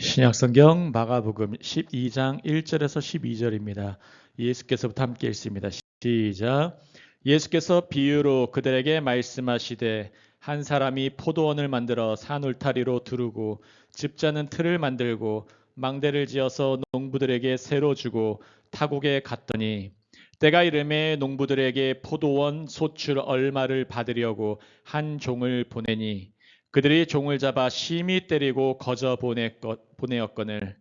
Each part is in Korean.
신약성경 마가복음 12장 1절에서 12절입니다. 예수께서부터 함께 읽습니다. 시작. 예수께서 비유로 그들에게 말씀하시되 한 사람이 포도원을 만들어 산 울타리로 두르고 집자는 틀을 만들고 망대를 지어서 농부들에게 새로 주고 타국에 갔더니 때가 이르매 농부들에게 포도원 소출 얼마를 받으려고 한 종을 보내니 그들이 종을 잡아 심히 때리고 거저 보내었거늘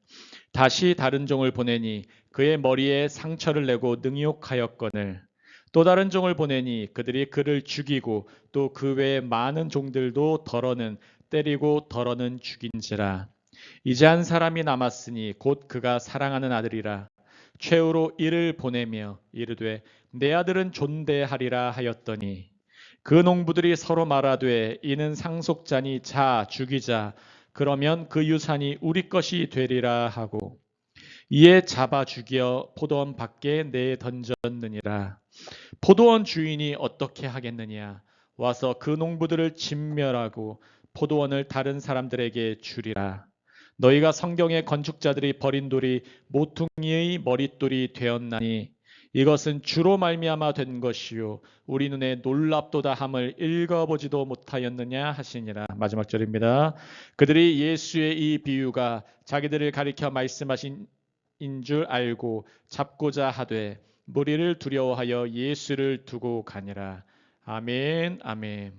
다시 다른 종을 보내니 그의 머리에 상처를 내고 능욕하였거늘 또 다른 종을 보내니 그들이 그를 죽이고 또 그 외에 많은 종들도 덜어는 때리고 덜어는 죽인지라. 이제 한 사람이 남았으니 곧 그가 사랑하는 아들이라. 최후로 이를 보내며 이르되 내 아들은 존대하리라 하였더니 그 농부들이 서로 말하되 이는 상속자니 자 죽이자 그러면 그 유산이 우리 것이 되리라 하고 이에 잡아 죽여 포도원 밖에 내 던졌느니라. 포도원 주인이 어떻게 하겠느냐 와서 그 농부들을 진멸하고 포도원을 다른 사람들에게 주리라. 너희가 성경의 건축자들이 버린 돌이 모퉁이의 머릿돌이 되었나니 이것은 주로 말미암아 된 것이요 우리 눈에 놀랍도다 함을 읽어보지도 못하였느냐 하시니라. 마지막 절입니다. 그들이 예수의 이 비유가 자기들을 가리켜 말씀하신 인 줄 알고 잡고자 하되 무리를 두려워하여 예수를 두고 가니라. 아멘 아멘.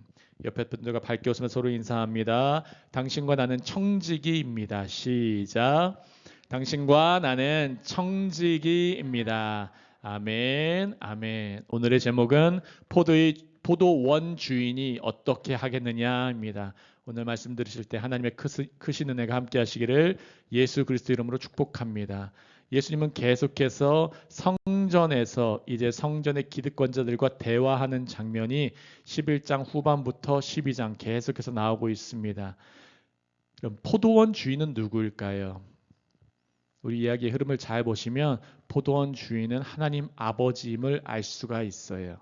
옆에 분들과 밝게 웃으며 서로 인사합니다. 당신과 나는 청지기입니다. 시작. 당신과 나는 청지기입니다. 아멘 아멘. 오늘의 제목은 포도원 주인이 어떻게 하겠느냐입니다. 오늘 말씀 들으실 때 하나님의 크신 은혜가 함께 하시기를 예수 그리스도 이름으로 축복합니다. 예수님은 계속해서 성전에서 이제 성전의 기득권자들과 대화하는 장면이 11장 후반부터 12장 계속해서 나오고 있습니다. 그럼 포도원 주인은 누구일까요? 우리 이야기의 흐름을 잘 보시면 포도원 주인은 하나님 아버지임을 알 수가 있어요.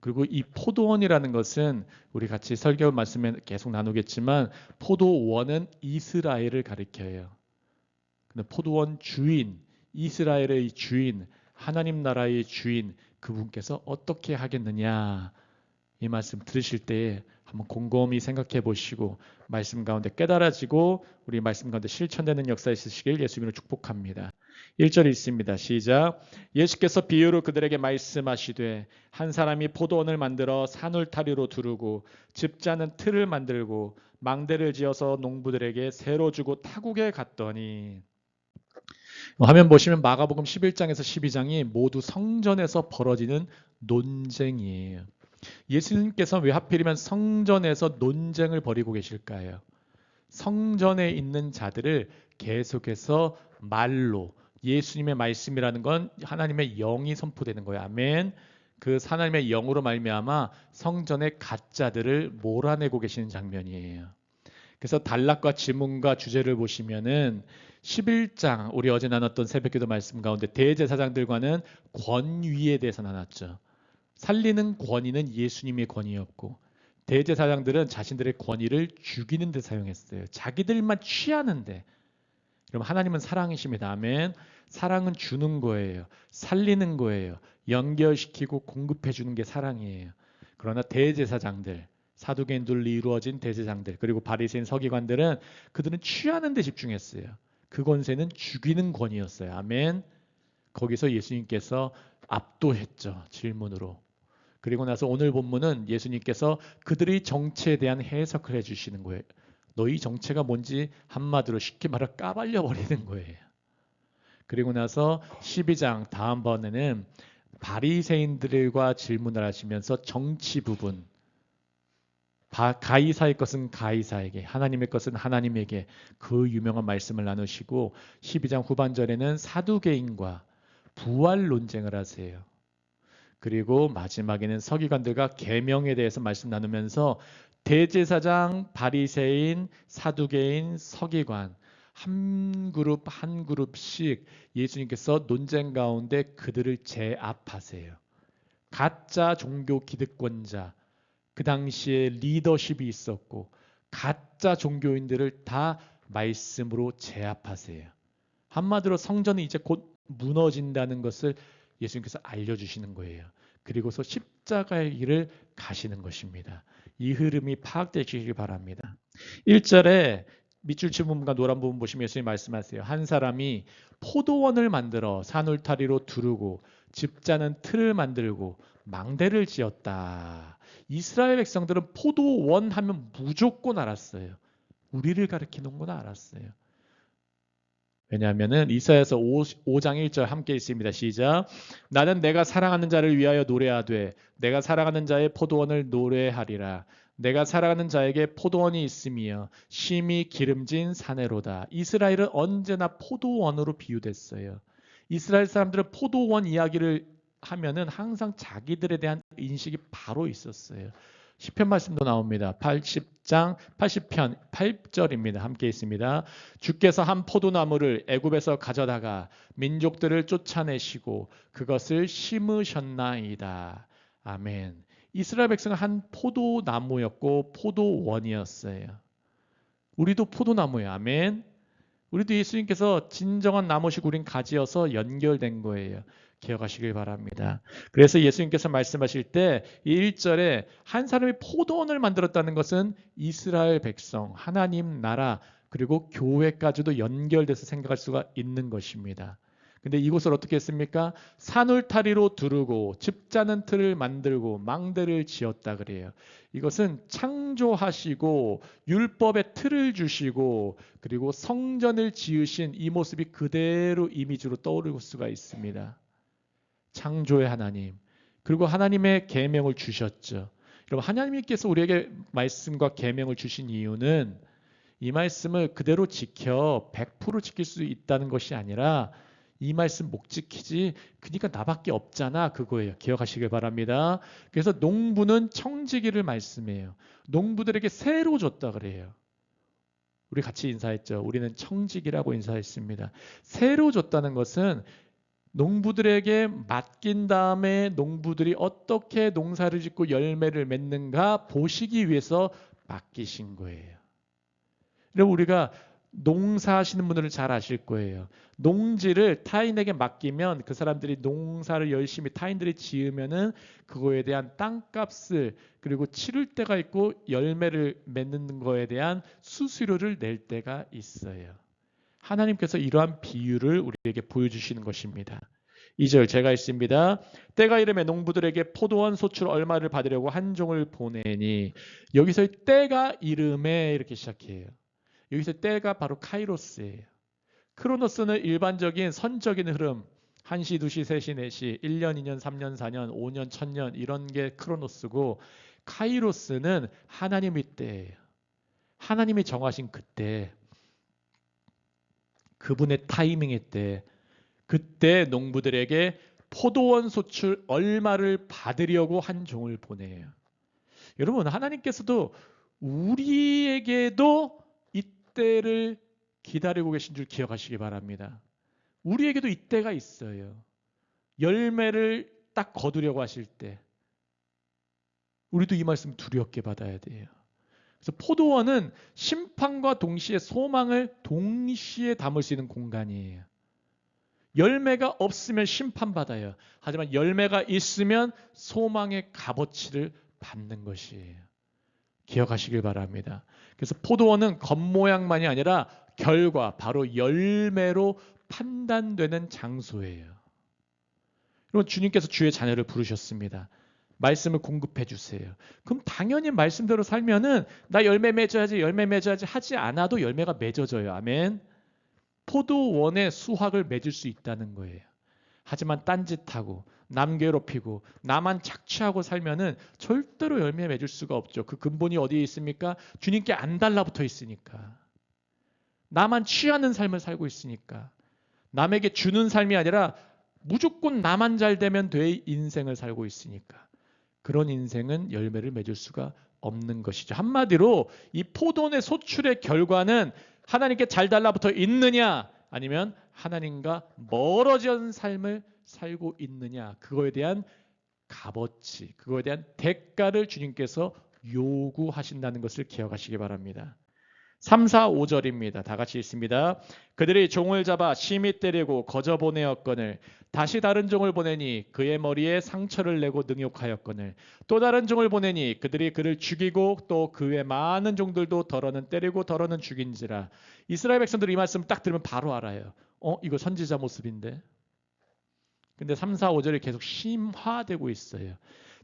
그리고 이 포도원이라는 것은 우리 같이 설교 말씀에 계속 나누겠지만 포도원은 이스라엘을 가리켜요. 근데 포도원 주인, 이스라엘의 주인, 하나님 나라의 주인 그분께서 어떻게 하겠느냐 이 말씀 들으실 때 한번 곰곰이 생각해 보시고 말씀 가운데 깨달아지고 우리 말씀 가운데 실천되는 역사 있으시길 예수님으로 축복합니다. 1절 있습니다. 시작. 예수께서 비유로 그들에게 말씀하시되 한 사람이 포도원을 만들어 산울타리로 두르고 집자는 틀을 만들고 망대를 지어서 농부들에게 새로 주고 타국에 갔더니 화면 보시면 마가복음 11장에서 12장이 모두 성전에서 벌어지는 논쟁이에요. 예수님께서 왜 하필이면 성전에서 논쟁을 벌이고 계실까요? 성전에 있는 자들을 계속해서 말로 예수님의 말씀이라는 건 하나님의 영이 선포되는 거예요. 아멘. 그 하나님의 영으로 말미암아 성전의 가짜들을 몰아내고 계시는 장면이에요. 그래서 단락과 지문과 주제를 보시면은 11장 우리 어제 나눴던 새벽기도 말씀 가운데 대제사장들과는 권위에 대해서 나눴죠. 살리는 권위는 예수님의 권위였고 대제사장들은 자신들의 권위를 죽이는 데 사용했어요. 자기들만 취하는데. 그럼 하나님은 사랑이십니다. 아멘. 사랑은 주는 거예요. 살리는 거예요. 연결시키고 공급해 주는 게 사랑이에요. 그러나 대제사장들, 사두개인들로 이루어진 대제사장들 그리고 바리새인 서기관들은 그들은 취하는 데 집중했어요. 그 권세는 죽이는 권위였어요. 아멘. 거기서 예수님께서 압도했죠. 질문으로. 그리고 나서 오늘 본문은 예수님께서 그들의 정체에 대한 해석을 해주시는 거예요. 너희 정체가 뭔지 한마디로 쉽게 말해 까발려 버리는 거예요. 그리고 나서 12장 다음번에는 바리새인들과 질문을 하시면서 정치 부분 가이사의 것은 가이사에게 하나님의 것은 하나님에게 그 유명한 말씀을 나누시고 12장 후반절에는 사두개인과 부활 논쟁을 하세요. 그리고 마지막에는 서기관들과 계명에 대해서 말씀 나누면서 대제사장, 바리새인, 사두개인, 서기관 한 그룹 한 그룹씩 예수님께서 논쟁 가운데 그들을 제압하세요. 가짜 종교 기득권자 그 당시에 리더십이 있었고 가짜 종교인들을 다 말씀으로 제압하세요. 한마디로 성전이 이제 곧 무너진다는 것을 예수님께서 알려주시는 거예요. 그리고서 십자가의 길을 가시는 것입니다. 이 흐름이 파악되시길 바랍니다. 1절에 밑줄 친 부분과 노란 부분 보시면 예수님이 말씀하세요. 한 사람이 포도원을 만들어 산울타리로 두르고 집 짜는 틀을 만들고 망대를 지었다. 이스라엘 백성들은 포도원 하면 무조건 알았어요. 우리를 가리키는구나 알았어요. 왜냐하면은 이사야서 5장 1절 함께 있습니다. 시작. 나는 내가 사랑하는 자를 위하여 노래하되 내가 사랑하는 자의 포도원을 노래하리라. 내가 사랑하는 자에게 포도원이 있으며 심히 기름진 사내로다. 이스라엘은 언제나 포도원으로 비유됐어요. 이스라엘 사람들은 포도원 이야기를 하면은 항상 자기들에 대한 인식이 바로 있었어요. 시편 말씀도 나옵니다. 80장 80편 8절입니다. 함께 있습니다. 주께서 한 포도나무를 애굽에서 가져다가 민족들을 쫓아내시고 그것을 심으셨나이다. 아멘. 이스라엘 백성은 한 포도나무였고 포도원이었어요. 우리도 포도나무예요. 아멘. 우리도 예수님께서 진정한 나무시고 우린 가지여서 연결된 거예요. 기억하시길 바랍니다. 그래서 예수님께서 말씀하실 때 이 1절에 한 사람이 포도원을 만들었다는 것은 이스라엘 백성, 하나님 나라 그리고 교회까지도 연결돼서 생각할 수가 있는 것입니다. 근데 이곳을 어떻게 했습니까? 산울타리로 두르고 집 짜는 틀을 만들고 망대를 지었다 그래요. 이것은 창조하시고 율법의 틀을 주시고 그리고 성전을 지으신 이 모습이 그대로 이미지로 떠오를 수가 있습니다. 창조의 하나님 그리고 하나님의 계명을 주셨죠. 여러분 하나님께서 우리에게 말씀과 계명을 주신 이유는 이 말씀을 그대로 지켜 100% 지킬 수 있다는 것이 아니라 이 말씀 못 지키지 그러니까 나밖에 없잖아 그거예요. 기억하시길 바랍니다. 그래서 농부는 청지기를 말씀해요. 농부들에게 새로 줬다 그래요. 우리 같이 인사했죠. 우리는 청지기라고 인사했습니다. 새로 줬다는 것은 농부들에게 맡긴 다음에 농부들이 어떻게 농사를 짓고 열매를 맺는가 보시기 위해서 맡기신 거예요. 여러분 우리가 농사하시는 분들은 잘 아실 거예요. 농지를 타인에게 맡기면 그 사람들이 농사를 열심히 타인들이 지으면은 그거에 대한 땅값을 그리고 치를 때가 있고 열매를 맺는 거에 대한 수수료를 낼 때가 있어요. 하나님께서 이러한 비유를 우리에게 보여주시는 것입니다. 2절 제가 있습니다. 때가 이르매 농부들에게 포도원 소출 얼마를 받으려고 한 종을 보내니 여기서 때가 이르매 이렇게 시작해요. 여기서 때가 바로 카이로스예요. 크로노스는 일반적인 선적인 흐름 1시, 2시, 3시, 4시, 1년, 2년, 3년, 4년, 5년, 1000년 이런 게 크로노스고 카이로스는 하나님의 때예요. 하나님이 정하신 그때 그분의 타이밍의 때 그때 농부들에게 포도원 소출 얼마를 받으려고 한 종을 보내요. 여러분 하나님께서도 우리에게도 이때를 기다리고 계신 줄 기억하시기 바랍니다. 우리에게도 이때가 있어요. 열매를 딱 거두려고 하실 때 우리도 이 말씀 두렵게 받아야 돼요. 그래서 포도원은 심판과 동시에 소망을 동시에 담을 수 있는 공간이에요. 열매가 없으면 심판받아요. 하지만 열매가 있으면 소망의 값어치를 받는 것이에요. 기억하시길 바랍니다. 그래서 포도원은 겉모양만이 아니라 결과, 바로 열매로 판단되는 장소예요. 여러분 주님께서 주의 자녀를 부르셨습니다. 말씀을 공급해 주세요. 그럼 당연히 말씀대로 살면은 나 열매 맺어야지 열매 맺어야지 하지 않아도 열매가 맺어져요. 아멘. 포도원의 수확을 맺을 수 있다는 거예요. 하지만 딴짓하고 남 괴롭히고 나만 착취하고 살면은 절대로 열매 맺을 수가 없죠. 그 근본이 어디에 있습니까? 주님께 안 달라붙어 있으니까. 나만 취하는 삶을 살고 있으니까. 남에게 주는 삶이 아니라 무조건 나만 잘 되면 돼 인생을 살고 있으니까. 그런 인생은 열매를 맺을 수가 없는 것이죠. 한마디로 이 포도원의 소출의 결과는 하나님께 잘 달라붙어 있느냐 아니면 하나님과 멀어진 삶을 살고 있느냐 그거에 대한 값어치, 그거에 대한 대가를 주님께서 요구하신다는 것을 기억하시기 바랍니다. 3, 4, 5절입니다. 다 같이 읽습니다. 그들이 종을 잡아 심히 때리고 거저 보내었거늘 다시 다른 종을 보내니 그의 머리에 상처를 내고 능욕하였거늘 또 다른 종을 보내니 그들이 그를 죽이고 또 그 외 많은 종들도 더러는 때리고 더러는 죽인지라. 이스라엘 백성들이 이 말씀 딱 들으면 바로 알아요. 이거 선지자 모습인데. 근데 3, 4, 5절이 계속 심화되고 있어요.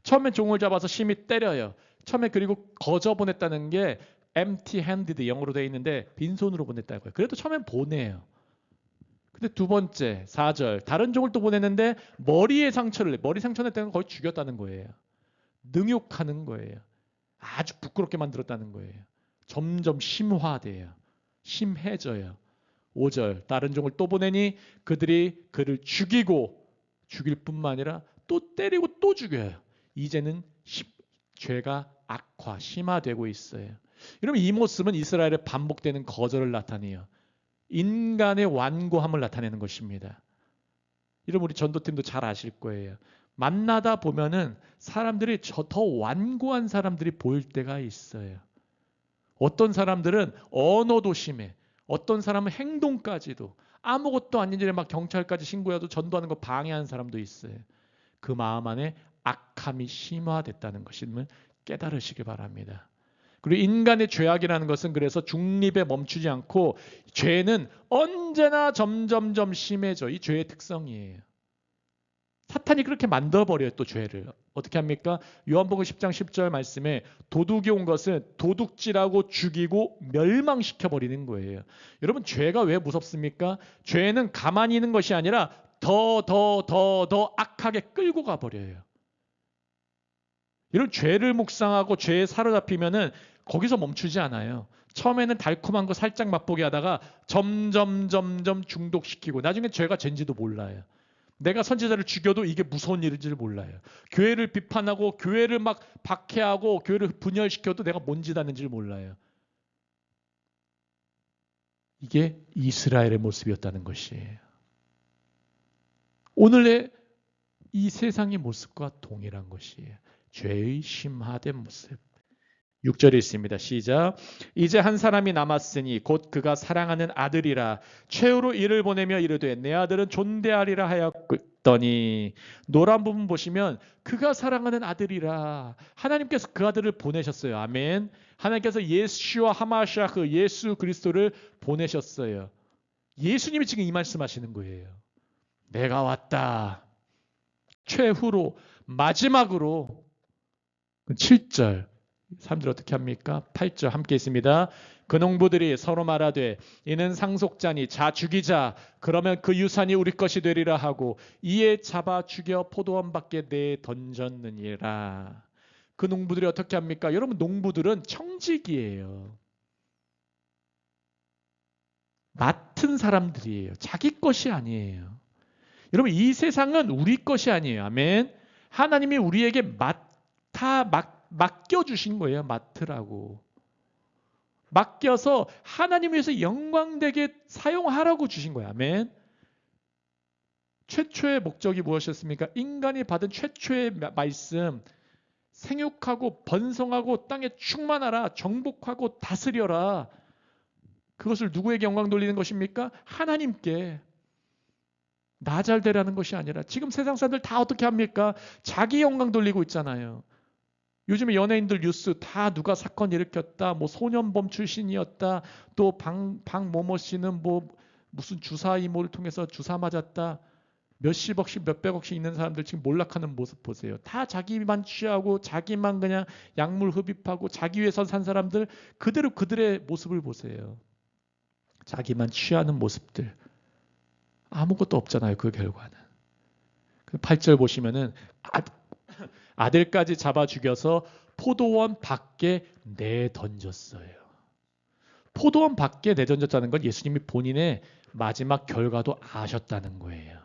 처음엔 종을 잡아서 심히 때려요. 처음에 그리고 거저 보냈다는 게 empty-handed 영어로 되어 있는데 빈손으로 보냈다는 거예요. 그래도 처음엔 보내요. 근데 두 번째 4절 다른 종을 또 보냈는데 머리 상처를 냈다는 건 거의 죽였다는 거예요. 능욕하는 거예요. 아주 부끄럽게 만들었다는 거예요. 점점 심화돼요. 심해져요. 5절 다른 종을 또 보내니 그들이 그를 죽이고 죽일 뿐만 아니라 또 때리고 또 죽여요. 이제는 죄가 악화, 심화되고 있어요. 여러분 이 모습은 이스라엘의 반복되는 거절을 나타내요. 인간의 완고함을 나타내는 것입니다. 여러분 우리 전도팀도 잘 아실 거예요. 만나다 보면은 사람들이 더 완고한 사람들이 보일 때가 있어요. 어떤 사람들은 언어도 심해. 어떤 사람은 행동까지도 아무것도 아닌 일에 막 경찰까지 신고해도 전도하는 거 방해하는 사람도 있어요. 그 마음 안에 악함이 심화됐다는 것임을 깨달으시기 바랍니다. 그리고 인간의 죄악이라는 것은 그래서 중립에 멈추지 않고 죄는 언제나 점점점 심해져. 이 죄의 특성이에요. 사탄이 그렇게 만들어버려요. 또 죄를. 어떻게 합니까? 요한복음 10장 10절 말씀에 도둑이 온 것은 도둑질하고 죽이고 멸망시켜버리는 거예요. 여러분 죄가 왜 무섭습니까? 죄는 가만히 있는 것이 아니라 더 악하게 끌고 가버려요. 이런 죄를 묵상하고 죄에 사로잡히면은 거기서 멈추지 않아요. 처음에는 달콤한 거 살짝 맛보게 하다가 점점 중독시키고 나중에 죄가 죄인지도 몰라요. 내가 선지자를 죽여도 이게 무서운 일인지를 몰라요. 교회를 비판하고 교회를 막 박해하고 교회를 분열시켜도 내가 뭔 짓 하는지를 몰라요. 이게 이스라엘의 모습이었다는 것이에요. 오늘의 이 세상의 모습과 동일한 것이에요. 죄의 심화된 모습. 6절에 있습니다. 시작. 이제 한 사람이 남았으니 곧 그가 사랑하는 아들이라 최후로 이를 보내며 이르되 내 아들은 존대하리라 하였더니 노란 부분 보시면 그가 사랑하는 아들이라 하나님께서 그 아들을 보내셨어요. 아멘. 하나님께서 예수와 하마샤흐 예수 그리스도를 보내셨어요. 예수님이 지금 이 말씀하시는 거예요. 내가 왔다. 최후로 마지막으로 7절 사람들이 어떻게 합니까? 8절 함께 있습니다. 그 농부들이 서로 말하되 이는 상속자니 자 죽이자 그러면 그 유산이 우리 것이 되리라 하고 이에 잡아 죽여 포도원 밖에 내 던졌느니라. 그 농부들이 어떻게 합니까? 여러분 농부들은 청직이에요. 맡은 사람들이에요. 자기 것이 아니에요. 여러분 이 세상은 우리 것이 아니에요. 아멘. 하나님이 우리에게 맡겨주신 거예요. 맡으라고. 맡겨서 하나님 위해서 영광되게 사용하라고 주신 거예요. 아멘. 최초의 목적이 무엇이었습니까? 인간이 받은 최초의 말씀 생육하고 번성하고 땅에 충만하라 정복하고 다스려라. 그것을 누구에게 영광 돌리는 것입니까? 하나님께. 나 잘 되라는 것이 아니라 지금 세상 사람들 다 어떻게 합니까? 자기 영광 돌리고 있잖아요. 요즘에 연예인들 뉴스 다 누가 사건 일으켰다. 뭐 소년범 출신이었다. 또 박모모 씨는 뭐 무슨 주사 이모를 통해서 주사 맞았다. 몇십억씩 몇백억씩 있는 사람들 지금 몰락하는 모습 보세요. 다 자기만 취하고 자기만 그냥 약물 흡입하고 자기 위해서 산 사람들 그대로 그들의 모습을 보세요. 자기만 취하는 모습들. 아무것도 없잖아요. 그 결과는. 8절 보시면은 아들까지 잡아 죽여서 포도원 밖에 내던졌어요. 포도원 밖에 내던졌다는 건 예수님이 본인의 마지막 결과도 아셨다는 거예요.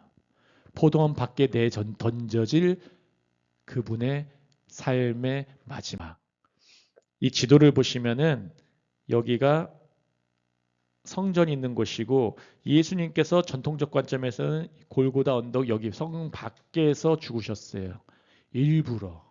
포도원 밖에 내던져질 그분의 삶의 마지막. 이 지도를 보시면은 여기가 성전이 있는 곳이고 예수님께서 전통적 관점에서는 골고다 언덕 여기 성 밖에서 죽으셨어요. 일부러.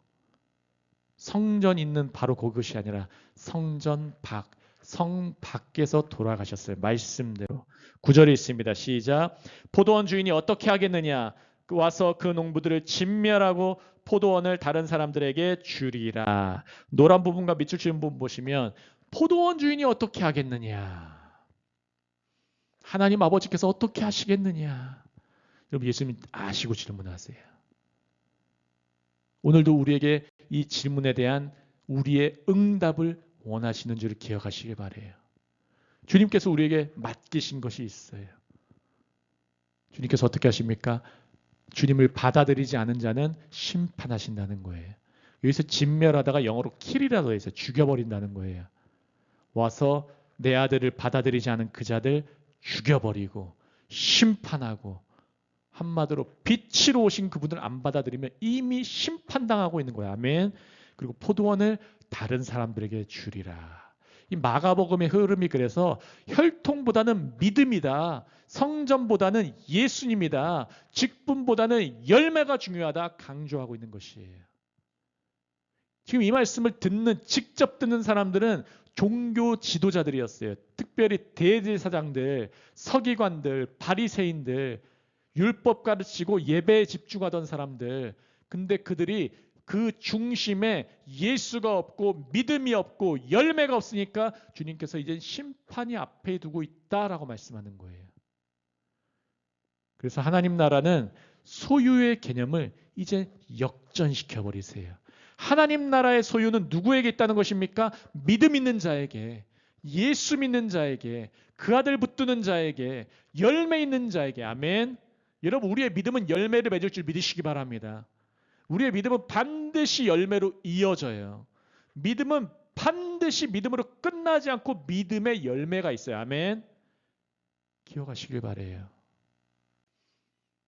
성전 있는 바로 그것이 아니라 성전 밖 성 밖에서 돌아가셨어요. 말씀대로. 9절에 있습니다. 시작. 포도원 주인이 어떻게 하겠느냐? 와서 그 농부들을 진멸하고 포도원을 다른 사람들에게 주리라. 노란 부분과 밑줄 치는 부분 보시면 포도원 주인이 어떻게 하겠느냐? 하나님 아버지께서 어떻게 하시겠느냐? 여러분 예수님 아시고 질문하세요. 오늘도 우리에게 이 질문에 대한 우리의 응답을 원하시는 줄을 기억하시길 바라요. 주님께서 우리에게 맡기신 것이 있어요. 주님께서 어떻게 하십니까? 주님을 받아들이지 않은 자는 심판하신다는 거예요. 여기서 진멸하다가 영어로 킬이라고 해서 죽여버린다는 거예요. 와서 내 아들을 받아들이지 않은 그 자들 죽여버리고 심판하고, 한마디로 빛으로 오신 그분을 안 받아들이면 이미 심판당하고 있는 거야. 아멘. 그리고 포도원을 다른 사람들에게 주리라. 이 마가복음의 흐름이 그래서 혈통보다는 믿음이다. 성전보다는 예수님이다. 직분보다는 열매가 중요하다. 강조하고 있는 것이에요. 지금 이 말씀을 직접 듣는 사람들은 종교 지도자들이었어요. 특별히 대제사장들, 서기관들, 바리새인들, 율법 가르치고 예배에 집중하던 사람들. 근데 그들이 그 중심에 예수가 없고 믿음이 없고 열매가 없으니까 주님께서 이제 심판이 앞에 두고 있다라고 말씀하는 거예요. 그래서 하나님 나라는 소유의 개념을 이제 역전시켜 버리세요. 하나님 나라의 소유는 누구에게 있다는 것입니까? 믿음 있는 자에게, 예수 믿는 자에게, 그 아들 붙드는 자에게, 열매 있는 자에게. 아멘. 여러분 우리의 믿음은 열매를 맺을 줄 믿으시기 바랍니다. 우리의 믿음은 반드시 열매로 이어져요. 믿음은 반드시 믿음으로 끝나지 않고 믿음의 열매가 있어요. 아멘. 기억하시길 바라요.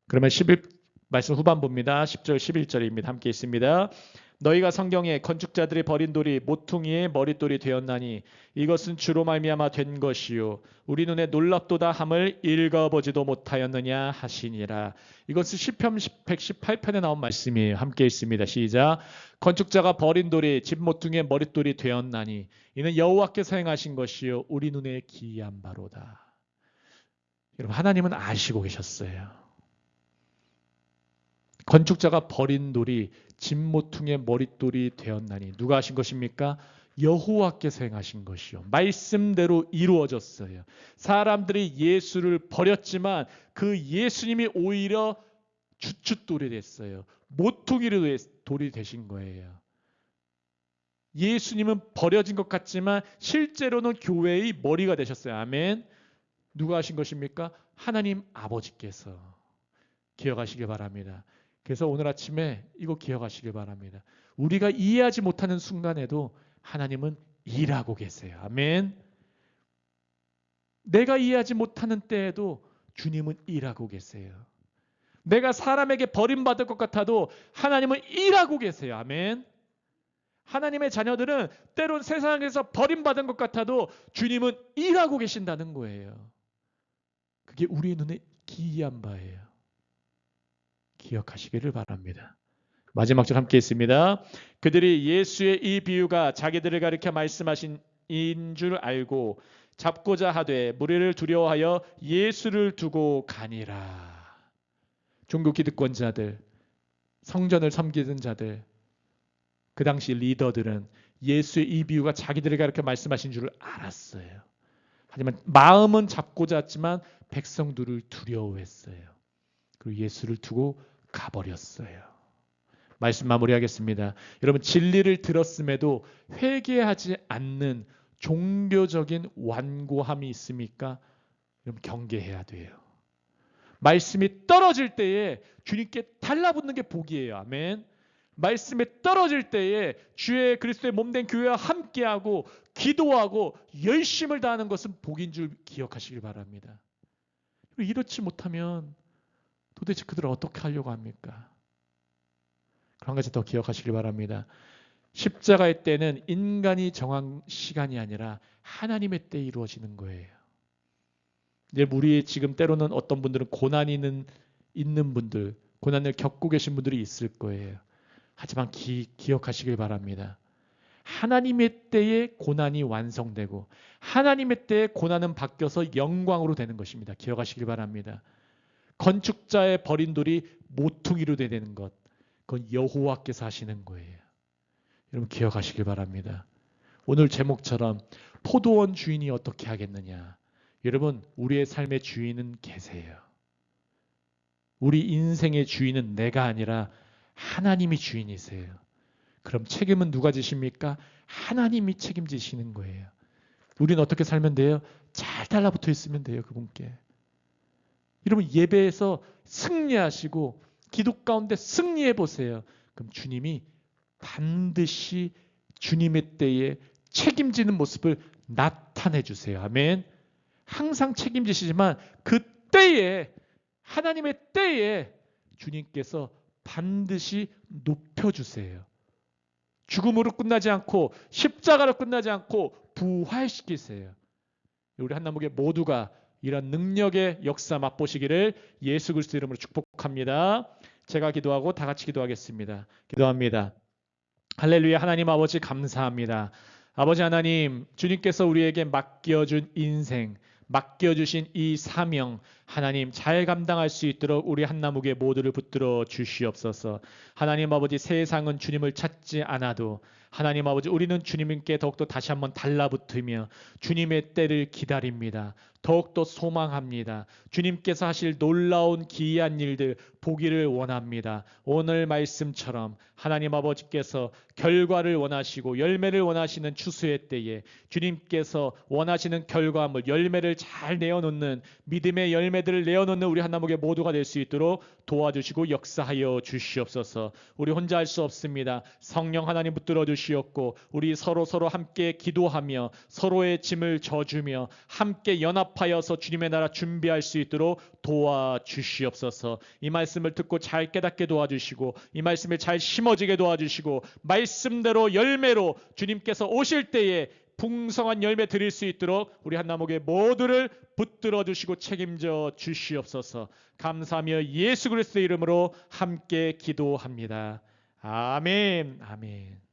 그러면 11 말씀 후반부입니다. 10절 11절입니다. 함께 있습니다. 너희가 성경에 건축자들이 버린 돌이 모퉁이의 머릿돌이 되었나니 이것은 주로 말미암아 된 것이요 우리 눈에 놀랍도다 함을 읽어보지도 못하였느냐 하시니라. 이것은 시편 118편에 나온 말씀이에요. 함께 있습니다. 시작. 건축자가 버린 돌이 집 모퉁이의 머릿돌이 되었나니 이는 여호와께서 행하신 것이요 우리 눈에 기이한 바로다. 여러분 하나님은 아시고 계셨어요. 건축자가 버린 돌이 집 모퉁이의 머릿돌이 되었나니 누가 하신 것입니까? 여호와께서 행하신 것이요. 말씀대로 이루어졌어요. 사람들이 예수를 버렸지만 그 예수님이 오히려 주춧돌이 됐어요. 모퉁이로 돌이 되신 거예요. 예수님은 버려진 것 같지만 실제로는 교회의 머리가 되셨어요. 아멘. 누가 하신 것입니까? 하나님 아버지께서. 기억하시기 바랍니다. 그래서 오늘 아침에 이거 기억하시길 바랍니다. 우리가 이해하지 못하는 순간에도 하나님은 일하고 계세요. 아멘. 내가 이해하지 못하는 때에도 주님은 일하고 계세요. 내가 사람에게 버림받을 것 같아도 하나님은 일하고 계세요. 아멘. 하나님의 자녀들은 때론 세상에서 버림받은 것 같아도 주님은 일하고 계신다는 거예요. 그게 우리의 눈에 기이한 바예요. 기억하시기를 바랍니다. 마지막 절 함께 있습니다. 그들이 예수의 이 비유가 자기들을 가리켜 말씀하신 인 줄 알고 잡고자 하되 무리를 두려워하여 예수를 두고 가니라. 종교 기득권자들, 성전을 섬기는 자들, 그 당시 리더들은 예수의 이 비유가 자기들을 가리켜 말씀하신 줄 알았어요. 하지만 마음은 잡고자 했지만 백성들을 두려워했어요. 그리고 예수를 두고 가버렸어요. 말씀 마무리하겠습니다. 여러분 진리를 들었음에도 회개하지 않는 종교적인 완고함이 있습니까? 여러분 경계해야 돼요. 말씀이 떨어질 때에 주님께 달라붙는 게 복이에요. 아멘. 말씀에 떨어질 때에 주의 그리스도의 몸된 교회와 함께하고 기도하고 열심을 다하는 것은 복인 줄 기억하시길 바랍니다. 이렇지 못하면 도대체 그들은 어떻게 하려고 합니까? 한 가지 더 기억하시길 바랍니다. 십자가의 때는 인간이 정한 시간이 아니라 하나님의 때에 이루어지는 거예요. 이제 우리 지금 때로는 어떤 분들은 고난이 있는 분들, 고난을 겪고 계신 분들이 있을 거예요. 하지만 기억하시길 바랍니다. 하나님의 때에 고난이 완성되고 하나님의 때에 고난은 바뀌어서 영광으로 되는 것입니다. 기억하시길 바랍니다. 건축자의 버린 돌이 모퉁이로 되는 것, 그건 여호와께서 하시는 거예요. 여러분 기억하시길 바랍니다. 오늘 제목처럼 포도원 주인이 어떻게 하겠느냐. 여러분 우리의 삶의 주인은 계세요. 우리 인생의 주인은 내가 아니라 하나님이 주인이세요. 그럼 책임은 누가 지십니까? 하나님이 책임지시는 거예요. 우리는 어떻게 살면 돼요? 잘 달라붙어 있으면 돼요. 그분께. 여러분 예배에서 승리하시고 기도 가운데 승리해 보세요. 그럼 주님이 반드시 주님의 때에 책임지는 모습을 나타내 주세요. 아멘. 항상 책임지시지만 그 때에 하나님의 때에 주님께서 반드시 높여주세요. 죽음으로 끝나지 않고 십자가로 끝나지 않고 부활시키세요. 우리 한나무교 모두가 이런 능력의 역사 맛보시기를 예수 그리스도 이름으로 축복합니다. 제가 기도하고 다 같이 기도하겠습니다. 기도합니다. 할렐루야. 하나님 아버지 감사합니다. 아버지 하나님, 주님께서 우리에게 맡겨준 인생, 맡겨주신 이 사명, 하나님 잘 감당할 수 있도록 우리 한나무교 모두를 붙들어 주시옵소서. 하나님 아버지, 세상은 주님을 찾지 않아도 하나님 아버지, 우리는 주님께 더욱더 다시 한번 달라붙으며 주님의 때를 기다립니다. 더욱더 소망합니다. 주님께서 하실 놀라운 기이한 일들 보기를 원합니다. 오늘 말씀처럼 하나님 아버지께서 결과를 원하시고 열매를 원하시는 추수의 때에 주님께서 원하시는 결과물, 열매를 잘 내어놓는 믿음의 열매들을 내어놓는 우리 한나무교 모두가 될 수 있도록 도와주시고 역사하여 주시옵소서. 우리 혼자 할 수 없습니다. 성령 하나님 붙들어 주시옵고 우리 서로 함께 기도하며 서로의 짐을 져주며 함께 연합하여서 주님의 나라 준비할 수 있도록 도와주시옵소서. 이 말씀을 듣고 잘 깨닫게 도와주시고 이 말씀을 잘 심어지게 도와주시고 말씀대로 열매로 주님께서 오실 때에 풍성한 열매 드릴 수 있도록 우리 한나무교 모두를 붙들어 주시고 책임져 주시옵소서. 감사하며 예수 그리스도의 이름으로 함께 기도합니다. 아멘. 아멘.